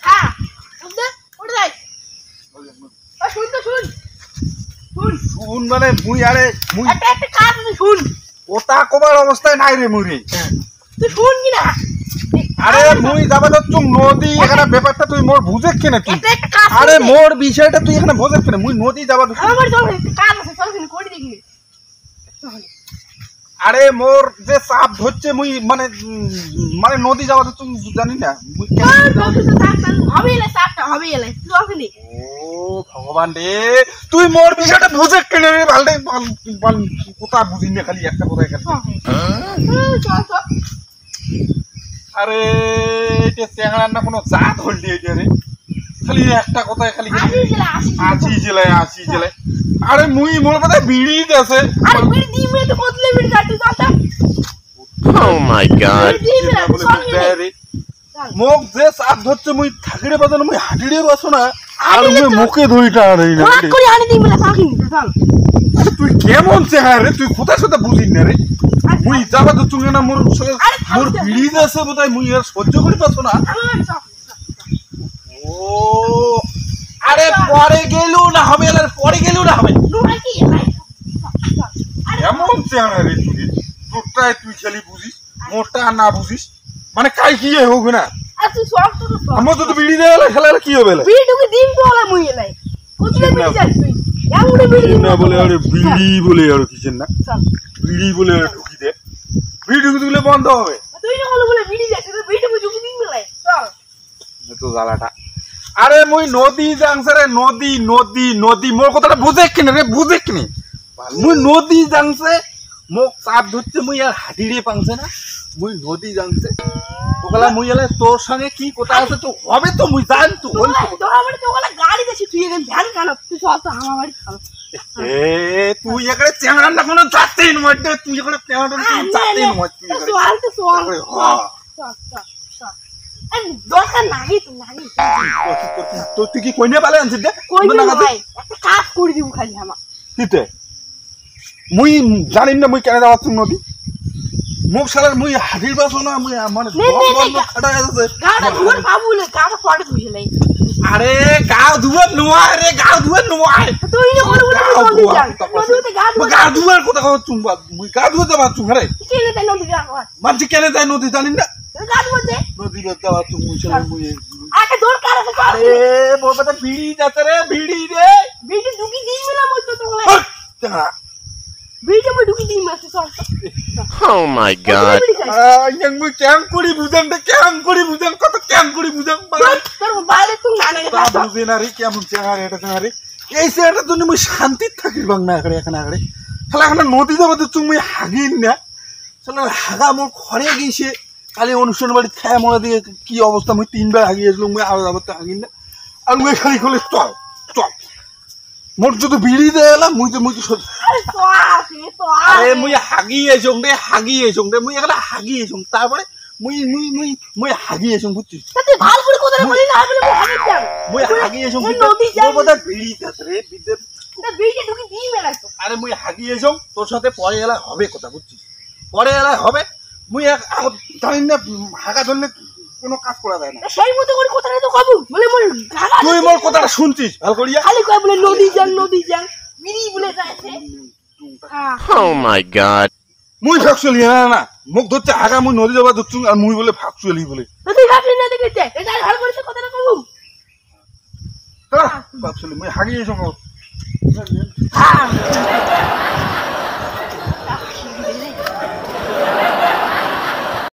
হ্যাঁ উঠে যাই শুন তো শুন শুন মানে মুই আরে মুই একটা কাজ শুন কথা কবার অবস্থায় নাই রে মুই রে তুই শুন কি না আরে মুই যাবা তো নদী এখানে ব্যাপারটা তুই মোর বুঝে কেনে তুই আরে আরে মোর বিষয়টা তুই এখানে বুঝে কেনে মুই নদী যাবা তো আমার চল কাজ আছে চল করে দেখি আরে মোর যে চাপ ধরছে মুই মানে মানে নদী যাবা তো তুমি জানি না মুই হবে এলে চাপটা হবে এলে তুই আসলি ও ভগবান রে তুই মোর বিষয়টা বুঝে কেনে রে ভালটাই কথা বুঝি না খালি একটা কথা এখানে চল চল আরে এটা চেংড়ার না কোনো জাত হলদি এটা রে খালি একটা কথায় খালি আসি জেলায় আরে মুই মোর কথা বিড়ি আছে আরে বিড়ি দিমে তো বদলে বিড়ি কাটু চালটা Oh my god. মুখ যে চাপ ধরছে মুই থাকিড়ে বাজানো মুই হাটিড়ে বসো না আর মুই মুখে ধইটা আর এই না করে আনি দিমে না সাকি চল আরে তুই কেমন চেহারা রে তুই কোথায় সাথে বুঝিস না রে মুই যাবা তো তুমি না মোর মোর বিড়ি আছে বোধহয় মুই আর সহ্য করি পাছো না ও আরে পরে গেলু না হবে আর পরে গেলু না হবে এমন চেহারা রে তুই তোরটাই তুই খালি বুঝিস মোরটা না বুঝিস মানে কাই কি হোক না আর তুই সব তো আমার তো বিড়ি দেওয়ালে খেলালে কি হবে বিড়ি ঢুকে দিম তো হলো মুই এলাই কোথায় বিড়ি যাস তুই এমন বিড়ি না বলে আরে বিড়ি বলে আর কিছু না চল বিড়ি বলে ঢুকি দে বিড়ি ঢুকি দিলে বন্ধ হবে তুই না বলে বিড়ি যাস তুই বিড়ি ঢুকে দিম এলাই চল তো জ্বালাটা আরে মুই নদী যাংছে রে নদী মোর কথাটা বুঝে কিনে রে বুঝে কিনে মুই নদী যাংছে মোক চাপ ধরছে মুই আর হাটিড়ে পাংছে না মুই নদী যাংছে ওগুলা মুই এলে তোর সঙ্গে কি কথা আছে তো হবে তো মুই জান তো হল তো তোর বাড়ি তো ওগুলা গাড়ি দেছি তুই এখানে ধ্যান কেন তুই চল তো আমার বাড়ি চল এ তুই এখানে চেংড়া না কোনো যাতেই নয় তুই এখানে চেংড়া না যাতেই নয় তুই চল তো চল চল চল এই দরকার নাই তো নাই তো তুই কি কইনে পালে আনছিস দে কই না ভাই একটা কাজ করে দিব খালি আমার কিতে মুই জানিম না মুই কেন যাওয়ার তুমি নদী মুখ সালার মুই হাজির বাসো না মুই মানে খাটা আছে গাড়া ধুয়ার বাবু না গাড়া পড়ে ধুইলাই আরে গাও ধুয়ার নোয়ায় রে গাও ধুয়ার নোয়ায় তুই না করে নদী যান নদীতে গা ধুয়ার কথা কও তুমি মুই গা ধুয়া যাবা তুমি রে কেনে তাই নদী যান মানছি কেন যায় নদী জানিন না গা ধুতে নদী যাবা তুমি মুই চলে মুই আরে দরকার আছে আরে বাবাটা বিড়ি যাচ্ছে রে বিড়ি রে বিড়ি ঢুকি দিই না মই তো তোলা যা বিড়ি মই ঢুকি দিই মাসে চল Oh my god. yang মুই কেম করি বুঝান তে কেম করি বুঝান কত কেম করি বুঝান তোর বাইরে তুই না না তা বুঝে না রে কেমন চেহারা এটা চেহারা এই চেহারাটার জন্য মুই শান্তি থাকির বাং না এখানে খেলা এখানে নদী যাবো তো তুমি হাগিন না চলো হাগা মোর ঘরে গিয়েছে কালি অনুষ্ঠান বাড়ি খায় মনে দিয়ে কি অবস্থা মুই 3 বার হাগিয়েছিল মুই আরো যাবো তো হাগিন না আর মুই খালি খোলে চল মোর যদি বিড়ি দেলাম মুই তো আরে তো আরে মুই হাগিয়ে জং রে মুই এখানে হাগিয়ে জং তারপরে মুই হাগিয়ে জং বুঝছিস তুই ভালো করে কথা বলি না বলে আমি যান মুই হাগিয়ে জং নদী যাই কথা বিড়ি আছে রে বিদে এটা বিড়ি ঢুকি দিই মেলা তো আরে মুই হাগিয়ে জং তোর সাথে পরে এলা হবে কথা বুঝছিস পরে এলা হবে মুই জানি না হাগা ধরলে কোনো কাজ করা যায় না সেই মতো করে কথাটা তো কব বলে মোর গালা তুই মোর কথাটা শুনছিস ভালো করিয়া খালি কয় বলে নদী যান বিড়ি বলে যাচ্ছে Oh my god. মুই ভাগচুয়ালি না মুখ ধরতে হাগা মুই নদী যাবা ধরছু আর মুই বলে ভাগচুয়ালি বলে তুই ভাবলি না দেখে এটা ভালো করে কথাটা কব ভাগচুয়ালি মুই হাগিয়ে জং হ্যাঁ